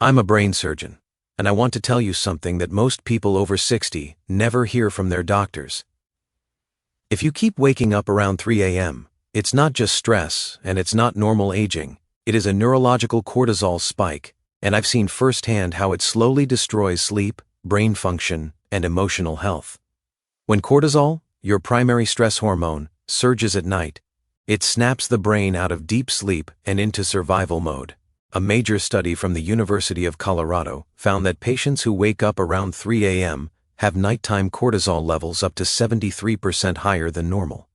I'm a brain surgeon, and I want to tell you something that most people over 60 never hear from their doctors. If you keep waking up around 3 a.m., it's not just stress, and it's not normal aging. It is a neurological cortisol spike, and I've seen firsthand how it slowly destroys sleep, brain function, and emotional health. When cortisol, your primary stress hormone, surges at night, it snaps the brain out of deep sleep and into survival mode. A major study from the University of Colorado found that patients who wake up around 3 a.m. have nighttime cortisol levels up to 73% higher than normal.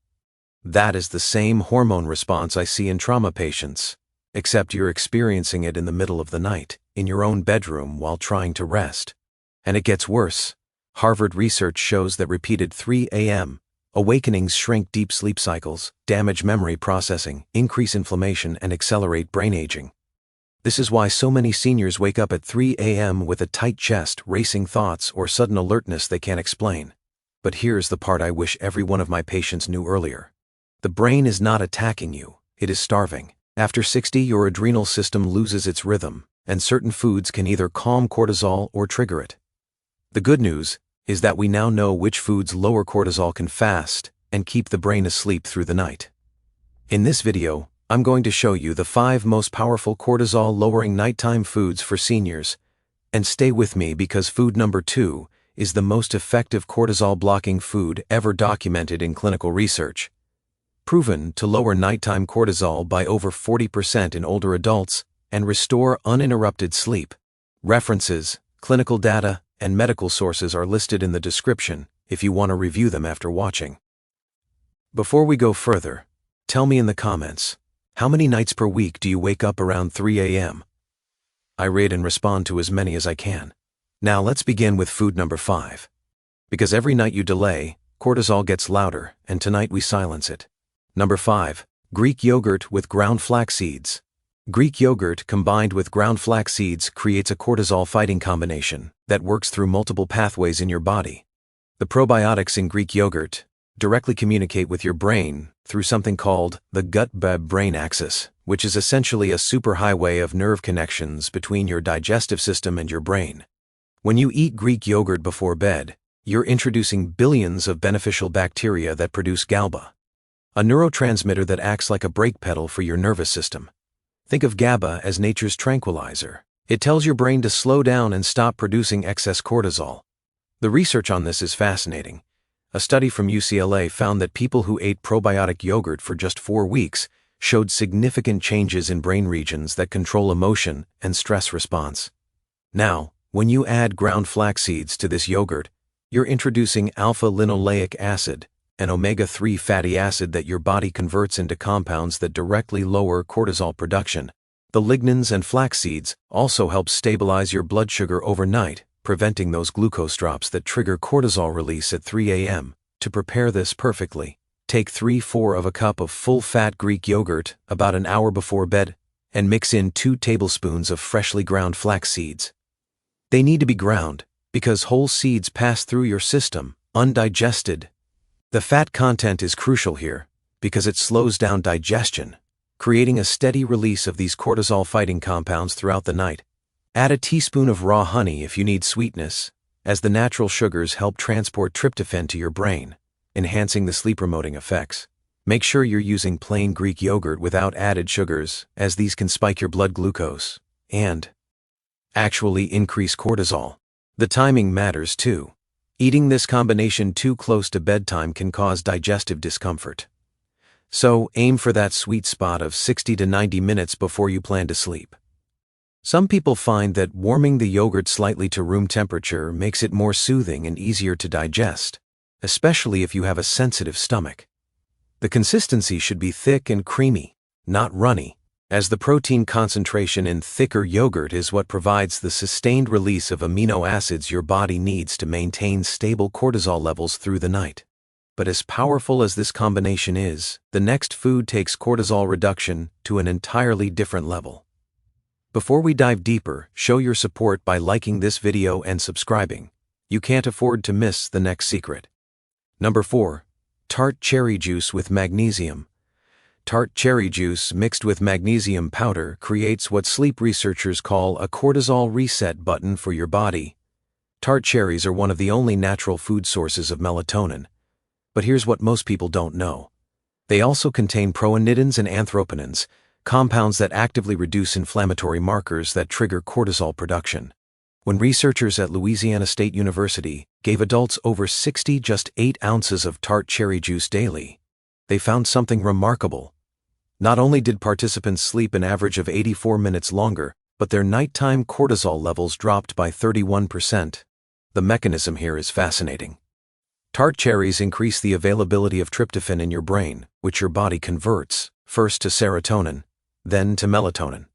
That is the same hormone response I see in trauma patients, except you're experiencing it in the middle of the night, in your own bedroom while trying to rest. And it gets worse. Harvard research shows that repeated 3 a.m. awakenings shrink deep sleep cycles, damage memory processing, increase inflammation, and accelerate brain aging. This is why so many seniors wake up at 3 a.m. with a tight chest, racing thoughts, or sudden alertness they can't explain. But here's the part I wish every one of my patients knew earlier. The brain is not attacking you, it is starving. After 60, your adrenal system loses its rhythm, and certain foods can either calm cortisol or trigger it. The good news is that we now know which foods lower cortisol can fast and keep the brain asleep through the night. In this video, I'm going to show you the 5 most powerful cortisol-lowering nighttime foods for seniors. And stay with me because food number 2 is the most effective cortisol-blocking food ever documented in clinical research. Proven to lower nighttime cortisol by over 40% in older adults and restore uninterrupted sleep. References, clinical data, and medical sources are listed in the description if you want to review them after watching. Before we go further, tell me in the comments, how many nights per week do you wake up around 3 a.m.? I read and respond to as many as I can. Now let's begin with food number 5. Because every night you delay, cortisol gets louder, and tonight we silence it. Number 5. Greek yogurt with ground flax seeds. Greek yogurt combined with ground flax seeds creates a cortisol-fighting combination that works through multiple pathways in your body. The probiotics in Greek yogurt directly communicate with your brain through something called the gut-brain axis, which is essentially a superhighway of nerve connections between your digestive system and your brain. When you eat Greek yogurt before bed, you're introducing billions of beneficial bacteria that produce GABA, a neurotransmitter that acts like a brake pedal for your nervous system. Think of GABA as nature's tranquilizer. It tells your brain to slow down and stop producing excess cortisol. The research on this is fascinating. A study from UCLA found that people who ate probiotic yogurt for just 4 weeks showed significant changes in brain regions that control emotion and stress response. Now, when you add ground flax seeds to this yogurt, you're introducing alpha-linoleic acid, an omega-3 fatty acid that your body converts into compounds that directly lower cortisol production. The lignans and flax seeds also help stabilize your blood sugar overnight, preventing those glucose drops that trigger cortisol release at 3 a.m. To prepare this perfectly, take 3/4 of a cup of full-fat Greek yogurt about an hour before bed and mix in 2 tablespoons of freshly ground flax seeds. They need to be ground because whole seeds pass through your system undigested. The fat content is crucial here because it slows down digestion, creating a steady release of these cortisol-fighting compounds throughout the night. Add a teaspoon of raw honey if you need sweetness, as the natural sugars help transport tryptophan to your brain, enhancing the sleep-promoting effects. Make sure you're using plain Greek yogurt without added sugars, as these can spike your blood glucose and actually increase cortisol. The timing matters too. Eating this combination too close to bedtime can cause digestive discomfort. So aim for that sweet spot of 60 to 90 minutes before you plan to sleep. Some people find that warming the yogurt slightly to room temperature makes it more soothing and easier to digest, especially if you have a sensitive stomach. The consistency should be thick and creamy, not runny, as the protein concentration in thicker yogurt is what provides the sustained release of amino acids your body needs to maintain stable cortisol levels through the night. But as powerful as this combination is, the next food takes cortisol reduction to an entirely different level. Before we dive deeper, show your support by liking this video and subscribing. You can't afford to miss the next secret. Number 4. Tart cherry juice with magnesium. tart cherry juice mixed with magnesium powder creates what sleep researchers call a cortisol reset button for your body. Tart cherries are one of the only natural food sources of melatonin. But here's what most people don't know. They also contain proanidins and anthraquinones, compounds that actively reduce inflammatory markers that trigger cortisol production. When researchers at Louisiana State University gave adults over 60 just 8 ounces of tart cherry juice daily, they found something remarkable. Not only did participants sleep an average of 84 minutes longer, but their nighttime cortisol levels dropped by 31%. The mechanism here is fascinating. Tart cherries increase the availability of tryptophan in your brain, which your body converts, first to serotonin, then to melatonin.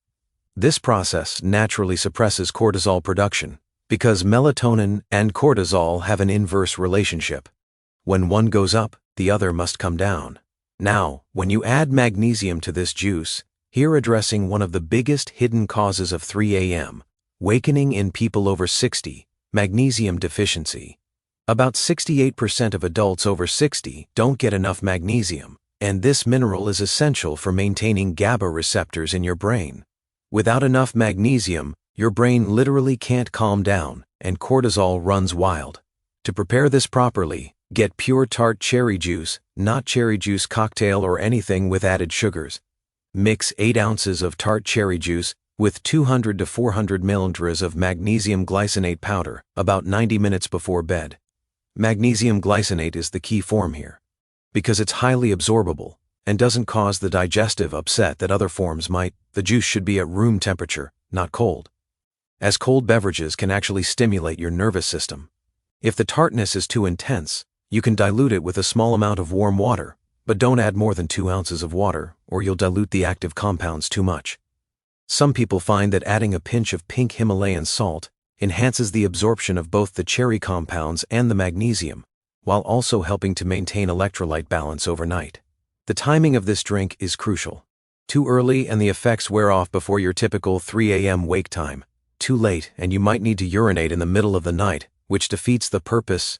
This process naturally suppresses cortisol production, because melatonin and cortisol have an inverse relationship. When one goes up, the other must come down. Now, when you add magnesium to this juice, here addressing one of the biggest hidden causes of 3 a.m., wakening in people over 60, magnesium deficiency. About 68% of adults over 60 don't get enough magnesium, and this mineral is essential for maintaining GABA receptors in your brain. Without enough magnesium, your brain literally can't calm down, and cortisol runs wild. To prepare this properly, get pure tart cherry juice, not cherry juice cocktail or anything with added sugars. Mix 8 ounces of tart cherry juice with 200 to 400 milliliters of magnesium glycinate powder about 90 minutes before bed. Magnesium glycinate is the key form here, because it's highly absorbable and doesn't cause the digestive upset that other forms might. The juice should be at room temperature, not cold, as cold beverages can actually stimulate your nervous system. If the tartness is too intense, you can dilute it with a small amount of warm water, but don't add more than 2 ounces of water or you'll dilute the active compounds too much. Some people find that adding a pinch of pink Himalayan salt enhances the absorption of both the cherry compounds and the magnesium, while also helping to maintain electrolyte balance overnight. The timing of this drink is crucial. Too early and the effects wear off before your typical 3 a.m. wake time. Too late and you might need to urinate in the middle of the night, which defeats the purpose.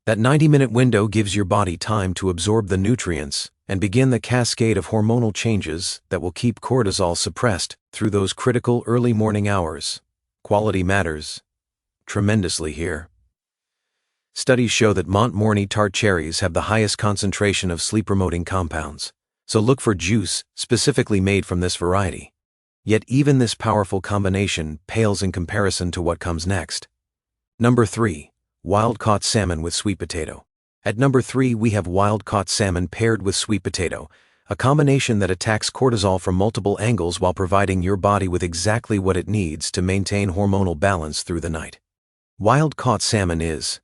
That 90-minute window gives your body time to absorb the nutrients and begin the cascade of hormonal changes that will keep cortisol suppressed through those critical early morning hours. Quality matters tremendously here. Studies show that Montmorny tart cherries have the highest concentration of sleep-promoting compounds, so look for juice specifically made from this variety. Yet even this powerful combination pales in comparison to what comes next. Number 3. Wild-caught salmon with sweet potato. At number 3 we have wild-caught salmon paired with sweet potato, a combination that attacks cortisol from multiple angles while providing your body with exactly what it needs to maintain hormonal balance through the night. Wild-caught salmon is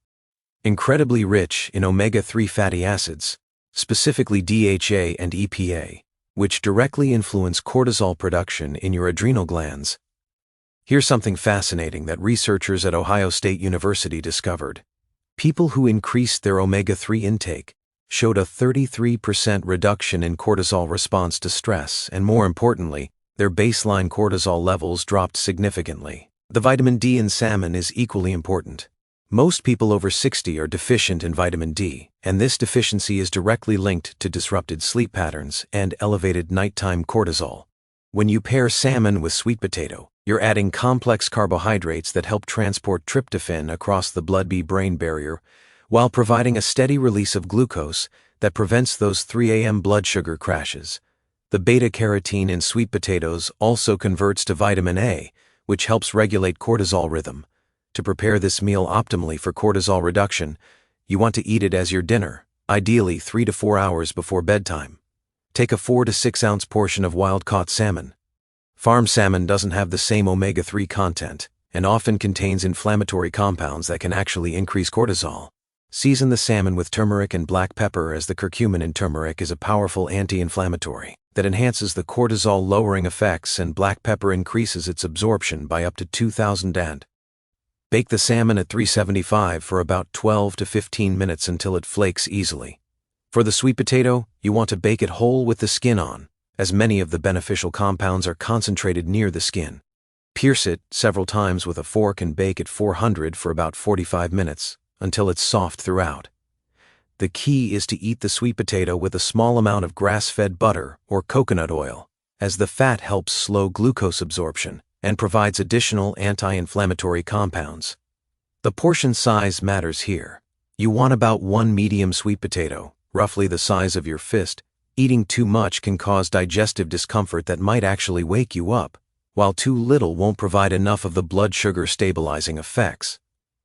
incredibly rich in omega-3 fatty acids, specifically DHA and EPA, which directly influence cortisol production in your adrenal glands. Here's something fascinating that researchers at Ohio State University discovered. People who increased their omega-3 intake showed a 33% reduction in cortisol response to stress, and more importantly, their baseline cortisol levels dropped significantly. The vitamin D in salmon is equally important. Most people over 60 are deficient in vitamin D, and this deficiency is directly linked to disrupted sleep patterns and elevated nighttime cortisol. When you pair salmon with sweet potato, you're adding complex carbohydrates that help transport tryptophan across the blood-brain barrier, while providing a steady release of glucose that prevents those 3 a.m. blood sugar crashes. The beta-carotene in sweet potatoes also converts to vitamin A, which helps regulate cortisol rhythm. To prepare this meal optimally for cortisol reduction, you want to eat it as your dinner, ideally 3 to 4 hours before bedtime. Take a 4 to 6 ounce portion of wild-caught salmon. Farm salmon doesn't have the same omega-3 content and often contains inflammatory compounds that can actually increase cortisol. Season the salmon with turmeric and black pepper, as the curcumin in turmeric is a powerful anti-inflammatory that enhances the cortisol-lowering effects, and black pepper increases its absorption by up to 2,000 and. Bake the salmon at 375 for about 12 to 15 minutes until it flakes easily. For the sweet potato, you want to bake it whole with the skin on, as many of the beneficial compounds are concentrated near the skin. Pierce it several times with a fork and bake at 400 for about 45 minutes, until it's soft throughout. The key is to eat the sweet potato with a small amount of grass-fed butter or coconut oil, as the fat helps slow glucose absorption and provides additional anti-inflammatory compounds. The portion size matters here. You want about 1 medium sweet potato, roughly the size of your fist. Eating too much can cause digestive discomfort that might actually wake you up, while too little won't provide enough of the blood sugar stabilizing effects.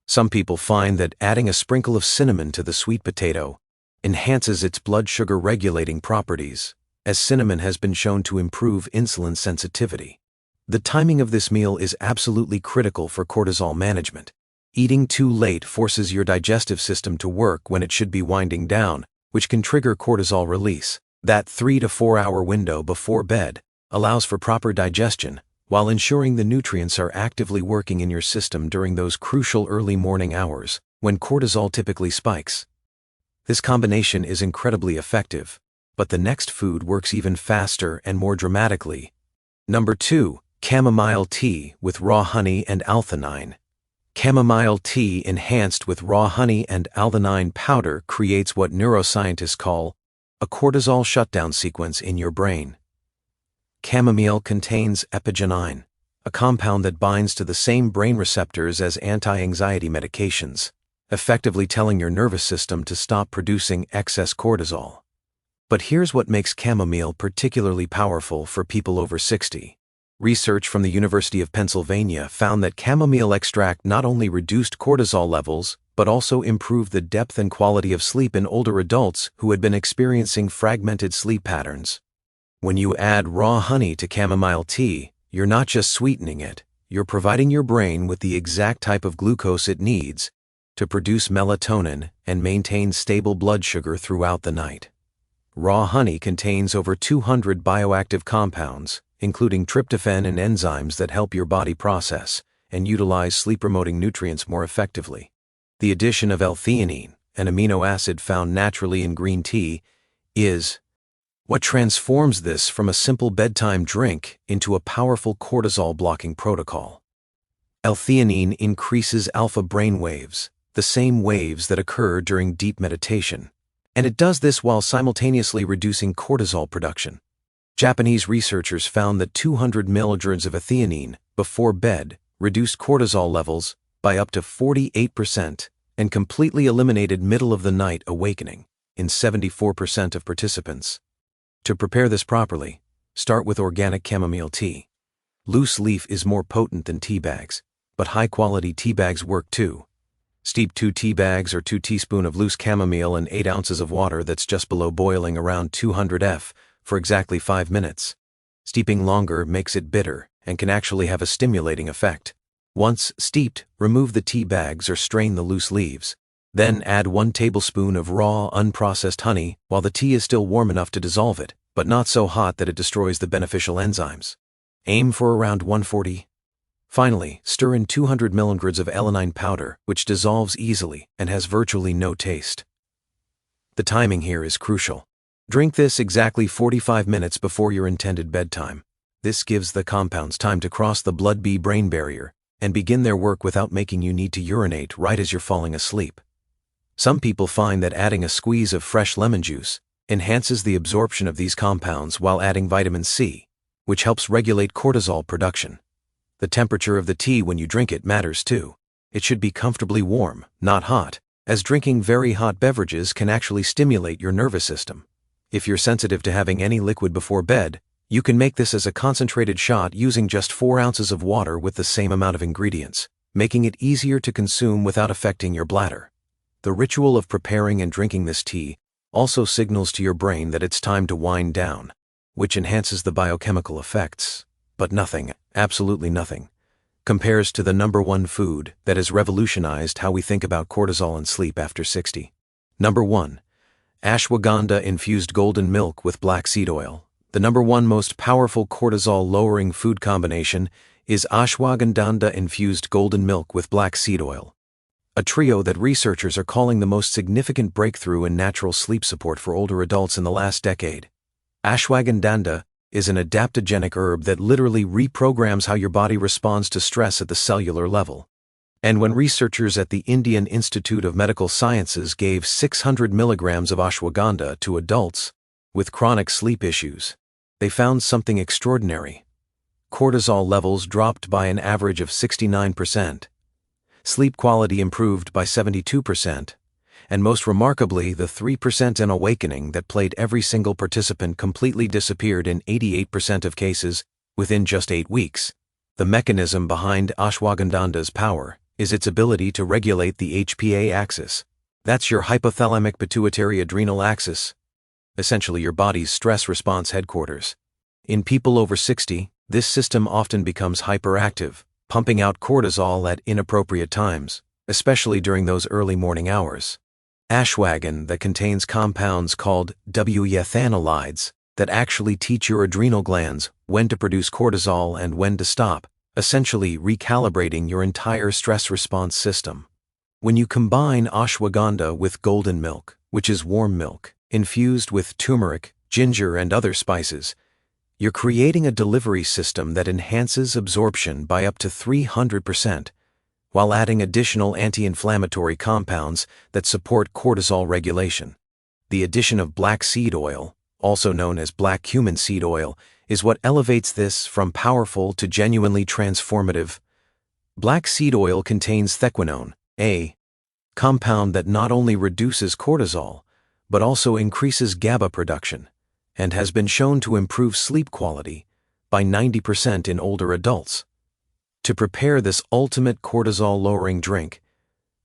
Some people find that adding a sprinkle of cinnamon to the sweet potato enhances its blood sugar regulating properties, as cinnamon has been shown to improve insulin sensitivity. The timing of this meal is absolutely critical for cortisol management. Eating too late forces your digestive system to work when it should be winding down, which can trigger cortisol release. That 3 to 4 hour window before bed allows for proper digestion, while ensuring the nutrients are actively working in your system during those crucial early morning hours, when cortisol typically spikes. This combination is incredibly effective, but the next food works even faster and more dramatically. Number 2. Chamomile tea with raw honey and L-theanine. Chamomile tea enhanced with raw honey and L-theanine powder creates what neuroscientists call a cortisol shutdown sequence in your brain. Chamomile contains epigenine, a compound that binds to the same brain receptors as anti-anxiety medications, effectively telling your nervous system to stop producing excess cortisol. But here's what makes chamomile particularly powerful for people over 60. Research from the University of Pennsylvania found that chamomile extract not only reduced cortisol levels, but also improved the depth and quality of sleep in older adults who had been experiencing fragmented sleep patterns. When you add raw honey to chamomile tea, you're not just sweetening it, you're providing your brain with the exact type of glucose it needs to produce melatonin and maintain stable blood sugar throughout the night. Raw honey contains over 200 bioactive compounds, including tryptophan and enzymes that help your body process and utilize sleep-promoting nutrients more effectively. The addition of L-theanine, an amino acid found naturally in green tea, is what transforms this from a simple bedtime drink into a powerful cortisol-blocking protocol. L-theanine increases alpha brain waves, the same waves that occur during deep meditation, and it does this while simultaneously reducing cortisol production. Japanese researchers found that 200 milligrams of L-theanine before bed reduced cortisol levels by up to 48% and completely eliminated middle-of-the-night awakening in 74% of participants. To prepare this properly, start with organic chamomile tea. Loose leaf is more potent than tea bags, but high-quality tea bags work too. Steep 2 tea bags or 2 teaspoons of loose chamomile in 8 ounces of water that's just below boiling around 200 F for exactly 5 minutes. Steeping longer makes it bitter and can actually have a stimulating effect. Once steeped, remove the tea bags or strain the loose leaves. Then add 1 tablespoon of raw, unprocessed honey while the tea is still warm enough to dissolve it, but not so hot that it destroys the beneficial enzymes. Aim for around 140. Finally, stir in 200 milligrams of L-theanine powder, which dissolves easily and has virtually no taste. The timing here is crucial. Drink this exactly 45 minutes before your intended bedtime. This gives the compounds time to cross the blood-brain barrier and begin their work without making you need to urinate right as you're falling asleep. Some people find that adding a squeeze of fresh lemon juice enhances the absorption of these compounds while adding vitamin C, which helps regulate cortisol production. The temperature of the tea when you drink it matters too. It should be comfortably warm, not hot, as drinking very hot beverages can actually stimulate your nervous system. If you're sensitive to having any liquid before bed, you can make this as a concentrated shot using just 4 ounces of water with the same amount of ingredients, making it easier to consume without affecting your bladder. The ritual of preparing and drinking this tea also signals to your brain that it's time to wind down, which enhances the biochemical effects. But nothing, absolutely nothing, compares to the number 1 food that has revolutionized how we think about cortisol and sleep after 60. Number 1. Ashwagandha-infused golden milk with black seed oil. The number 1 most powerful cortisol-lowering food combination is ashwagandha-infused golden milk with black seed oil, a trio that researchers are calling the most significant breakthrough in natural sleep support for older adults in the last decade. Ashwagandha is an adaptogenic herb that literally reprograms how your body responds to stress at the cellular level. And when researchers at the Indian Institute of Medical Sciences gave 600 milligrams of ashwagandha to adults with chronic sleep issues, they found something extraordinary. Cortisol levels dropped by an average of 69%. Sleep quality improved by 72%. And most remarkably, the 3% in awakening that plagued every single participant completely disappeared in 88% of cases within just 8 weeks. The mechanism behind ashwagandha's power is its ability to regulate the HPA axis. That's your hypothalamic pituitary adrenal axis, essentially your body's stress response headquarters. In people over 60, this system often becomes hyperactive, pumping out cortisol at inappropriate times, especially during those early morning hours. Ashwagandha that contains compounds called W-ethanolydes that actually teach your adrenal glands when to produce cortisol and when to stop, essentially recalibrating your entire stress response system. When you combine ashwagandha with golden milk, which is warm milk, infused with turmeric, ginger, and other spices, you're creating a delivery system that enhances absorption by up to 300%, while adding additional anti-inflammatory compounds that support cortisol regulation. The addition of black seed oil, also known as black cumin seed oil, is what elevates this from powerful to genuinely transformative. Black seed oil contains thequinone, a compound that not only reduces cortisol, but also increases GABA production, and has been shown to improve sleep quality by 90% in older adults. To prepare this ultimate cortisol-lowering drink,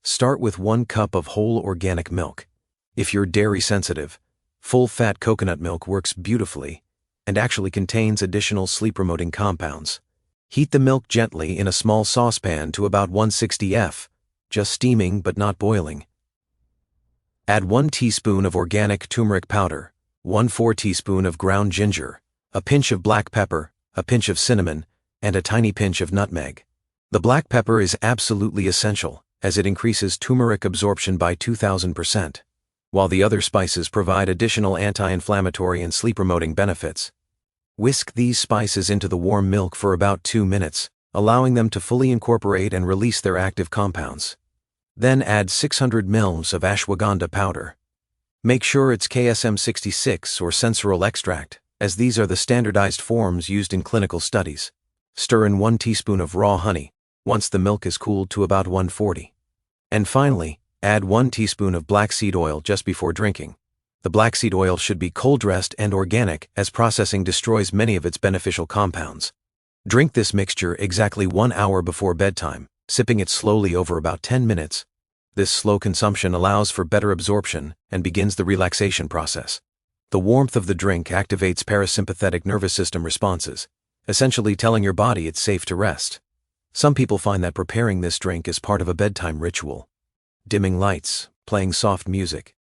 start with 1 cup of whole organic milk. If you're dairy sensitive, full-fat coconut milk works beautifully and actually contains additional sleep-promoting compounds. Heat the milk gently in a small saucepan to about 160 F, just steaming but not boiling. Add 1 teaspoon of organic turmeric powder, 1/4 teaspoon of ground ginger, a pinch of black pepper, a pinch of cinnamon, and a tiny pinch of nutmeg. The black pepper is absolutely essential, as it increases turmeric absorption by 2000%, while the other spices provide additional anti-inflammatory and sleep-promoting benefits. Whisk these spices into the warm milk for about 2 minutes, allowing them to fully incorporate and release their active compounds. Then add 600 ml of ashwagandha powder. Make sure it's KSM 66 or sensoril extract, as these are the standardized forms used in clinical studies. Stir in 1 teaspoon of raw honey, once the milk is cooled to about 140. And finally, add 1 teaspoon of black seed oil just before drinking. The black seed oil should be cold-pressed and organic, as processing destroys many of its beneficial compounds. Drink this mixture exactly 1 hour before bedtime, sipping it slowly over about 10 minutes. This slow consumption allows for better absorption and begins the relaxation process. The warmth of the drink activates parasympathetic nervous system responses, essentially telling your body it's safe to rest. Some people find that preparing this drink is part of a bedtime ritual. Dimming lights, playing soft music,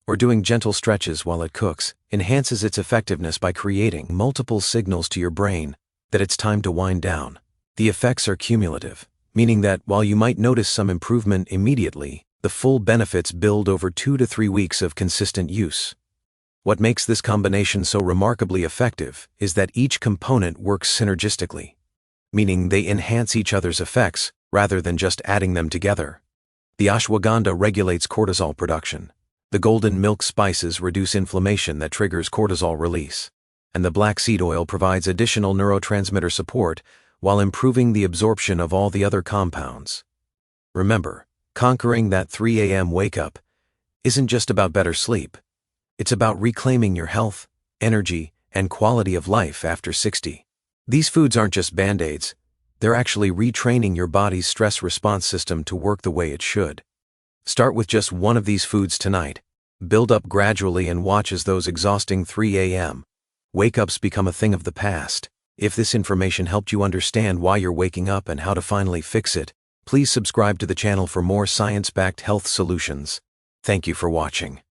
or doing gentle stretches while it cooks enhances its effectiveness by creating multiple signals to your brain that it's time to wind down. The effects are cumulative, meaning that while you might notice some improvement immediately, the full benefits build over 2 to 3 weeks of consistent use. What makes this combination so remarkably effective is that each component works synergistically, meaning they enhance each other's effects rather than just adding them together. The ashwagandha regulates cortisol production. The golden milk spices reduce inflammation that triggers cortisol release, and the black seed oil provides additional neurotransmitter support while improving the absorption of all the other compounds. Remember, conquering that 3 a.m. wake-up isn't just about better sleep. It's about reclaiming your health, energy, and quality of life after 60. These foods aren't just band-aids. They're actually retraining your body's stress response system to work the way it should. Start with just one of these foods tonight. Build up gradually and watch as those exhausting 3 a.m. wake-ups become a thing of the past. If this information helped you understand why you're waking up and how to finally fix it, please subscribe to the channel for more science-backed health solutions. Thank you for watching.